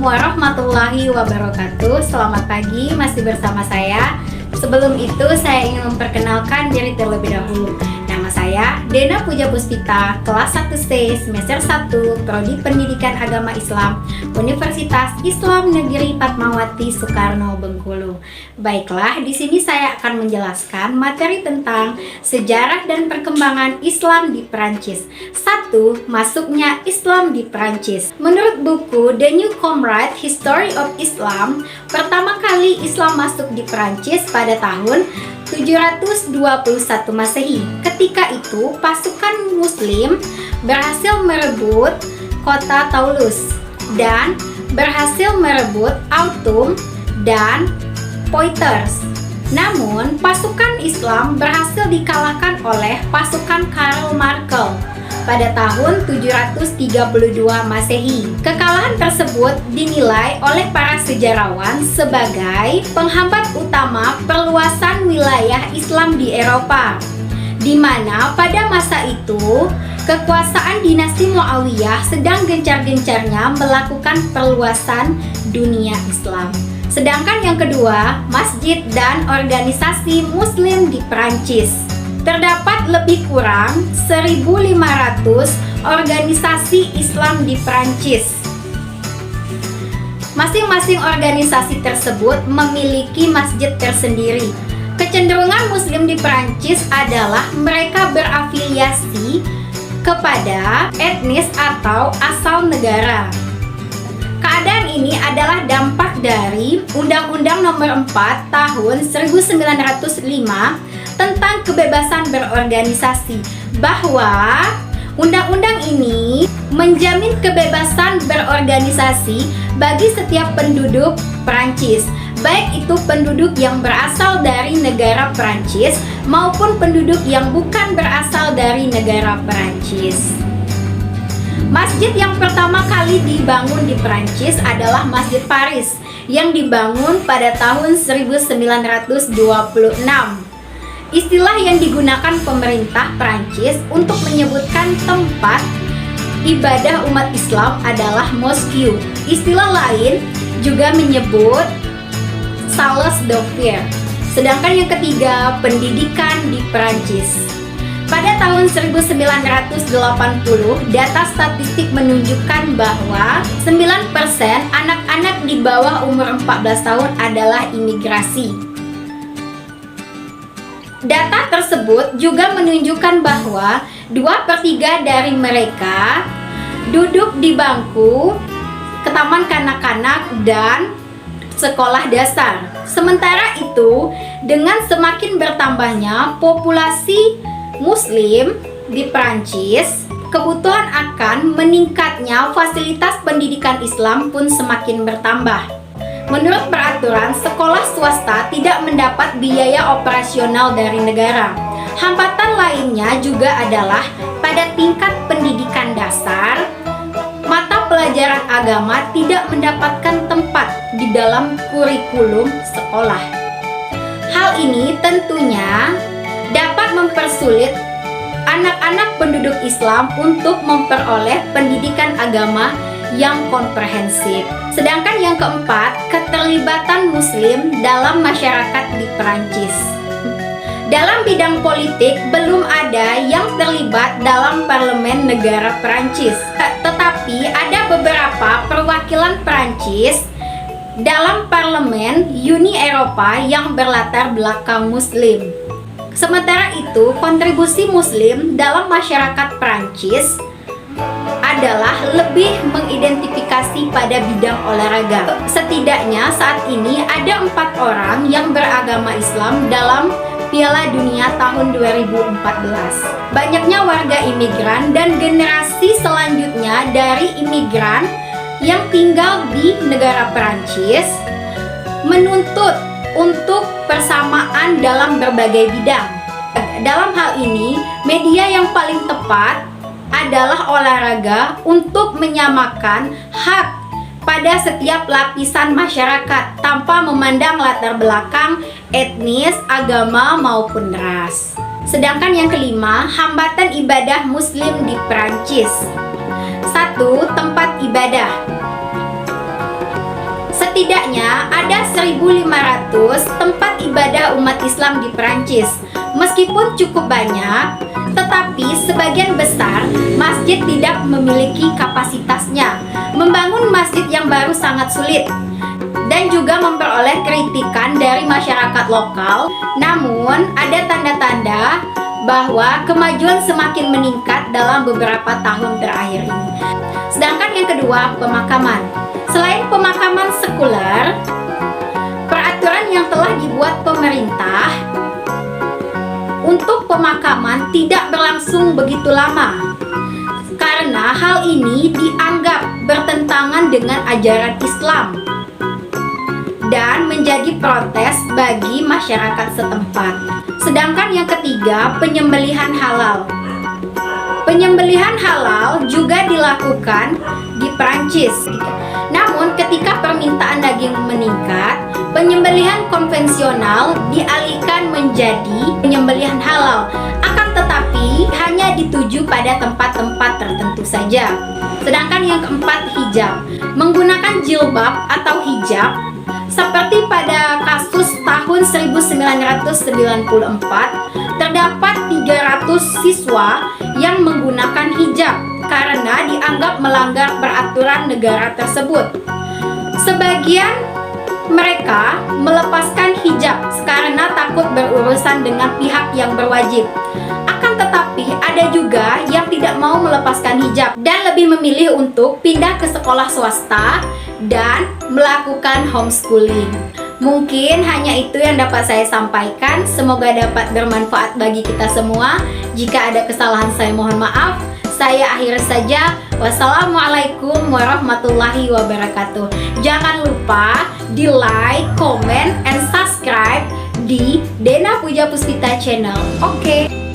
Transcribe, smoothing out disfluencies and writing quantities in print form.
warahmatullahi wabarakatuh. Selamat pagi, masih bersama saya. Sebelum itu saya ingin memperkenalkan diri terlebih dahulu. Nama saya Dena Puja Puspita, kelas 1C, semester 1, Prodi Pendidikan Agama Islam, Universitas Islam Negeri Fatmawati Soekarno Bengkulu. Baiklah, di sini saya akan menjelaskan materi tentang sejarah dan perkembangan Islam di Perancis. 1. Masuknya Islam di Perancis. Menurut buku The New Comrade History of Islam, pertama kali Islam masuk di Perancis pada tahun 721 Masehi. Ketika itu, pasukan Muslim berhasil merebut kota Toulouse dan berhasil merebut Autun dan Poitiers. Namun, pasukan Islam berhasil dikalahkan oleh pasukan Karl Martel pada tahun 732 Masehi. Kekalahan tersebut dinilai oleh para sejarawan sebagai penghambat utama perluasan wilayah Islam di Eropa, di mana pada masa itu kekuasaan dinasti Muawiyah sedang gencar-gencarnya melakukan perluasan dunia Islam. Sedangkan yang kedua, masjid dan organisasi Muslim di Perancis. Terdapat lebih kurang 1.500 organisasi Islam di Perancis. Masing-masing organisasi tersebut memiliki masjid tersendiri. Kecenderungan Muslim di Perancis adalah mereka berafiliasi kepada etnis atau asal negara. Keadaan ini adalah dampak dari Undang-Undang Nomor 4 Tahun 1905 tentang kebebasan berorganisasi, bahwa undang-undang ini menjamin kebebasan berorganisasi bagi setiap penduduk Perancis, baik itu penduduk yang berasal dari negara Perancis maupun penduduk yang bukan berasal dari negara Perancis. Masjid yang pertama kali dibangun di Perancis adalah Masjid Paris yang dibangun pada tahun 1926. Istilah yang digunakan pemerintah Perancis untuk menyebutkan tempat ibadah umat Islam adalah mosque. Istilah lain juga menyebut Salles d'Ouvrier. Sedangkan yang ketiga, pendidikan di Perancis. Pada tahun 1980, data statistik menunjukkan bahwa 9% anak-anak di bawah umur 14 tahun adalah imigrasi. Data tersebut juga menunjukkan bahwa 2/3 dari mereka duduk di bangku ke taman kanak-kanak dan sekolah dasar. Sementara itu, dengan semakin bertambahnya populasi Muslim di Perancis, kebutuhan akan meningkatnya fasilitas pendidikan Islam pun semakin bertambah. Menurut peraturan, sekolah swasta tidak mendapat biaya operasional dari negara. Hambatan lainnya juga adalah pada tingkat pendidikan dasar, mata pelajaran agama tidak mendapatkan tempat di dalam kurikulum sekolah. Hal ini tentunya dapat mempersulit anak-anak penduduk Islam untuk memperoleh pendidikan agama yang komprehensif. Sedangkan yang keempat, keterlibatan Muslim dalam masyarakat di Perancis. Dalam bidang politik, belum ada yang terlibat dalam parlemen negara Perancis. Tetapi ada beberapa perwakilan Perancis dalam parlemen Uni Eropa yang berlatar belakang Muslim. Sementara itu, kontribusi Muslim dalam masyarakat Perancis adalah lebih mengidentifikasi pada bidang olahraga. Setidaknya saat ini ada 4 orang yang beragama Islam dalam Piala Dunia tahun 2014. Banyaknya warga imigran dan generasi selanjutnya dari imigran yang tinggal di negara Perancis menuntut untuk persamaan dalam berbagai bidang. Dalam hal ini, media yang paling tepat adalah olahraga untuk menyamakan hak pada setiap lapisan masyarakat tanpa memandang latar belakang, etnis, agama maupun ras. Sedangkan yang kelima, hambatan ibadah Muslim di Perancis. 1. Tempat ibadah. Setidaknya ada 1.500 tempat ibadah umat Islam di Perancis. Meskipun cukup banyak, tetapi sebagian besar masjid tidak memiliki kapasitasnya. Membangun masjid yang baru sangat sulit dan juga memperoleh kritikan dari masyarakat lokal. Namun, ada tanda-tanda bahwa kemajuan semakin meningkat dalam beberapa tahun terakhir ini. Sedangkan yang kedua, pemakaman. Selain pemakaman sekuler, peraturan yang telah dibuat pemerintah untuk pemakaman tidak berlangsung begitu lama karena hal ini dianggap bertentangan dengan ajaran Islam dan menjadi protes bagi masyarakat setempat. Sedangkan yang ketiga, penyembelihan halal. Penyembelihan halal juga dilakukan di Perancis. Namun ketika permintaan daging meningkat, penyembelihan konvensional dialihkan menjadi penyembelihan halal. Akan tetapi hanya dituju pada tempat-tempat tertentu saja. Sedangkan yang keempat, hijab. Menggunakan jilbab atau hijab seperti pada kasus tahun 1994, terdapat 300 siswa yang menggunakan hijab karena dianggap melanggar peraturan negara tersebut. Sebagian mereka melepaskan hijab karena takut berurusan dengan pihak yang berwajib. Akan tetapi ada juga yang tidak mau melepaskan hijab dan lebih memilih untuk pindah ke sekolah swasta dan melakukan homeschooling. Mungkin hanya itu yang dapat saya sampaikan. Semoga dapat bermanfaat bagi kita semua. Jika ada kesalahan saya mohon maaf. Saya akhiri saja. Wassalamualaikum warahmatullahi wabarakatuh. Jangan lupa di like, comment, and subscribe di Dena Puja Puspita channel. Oke.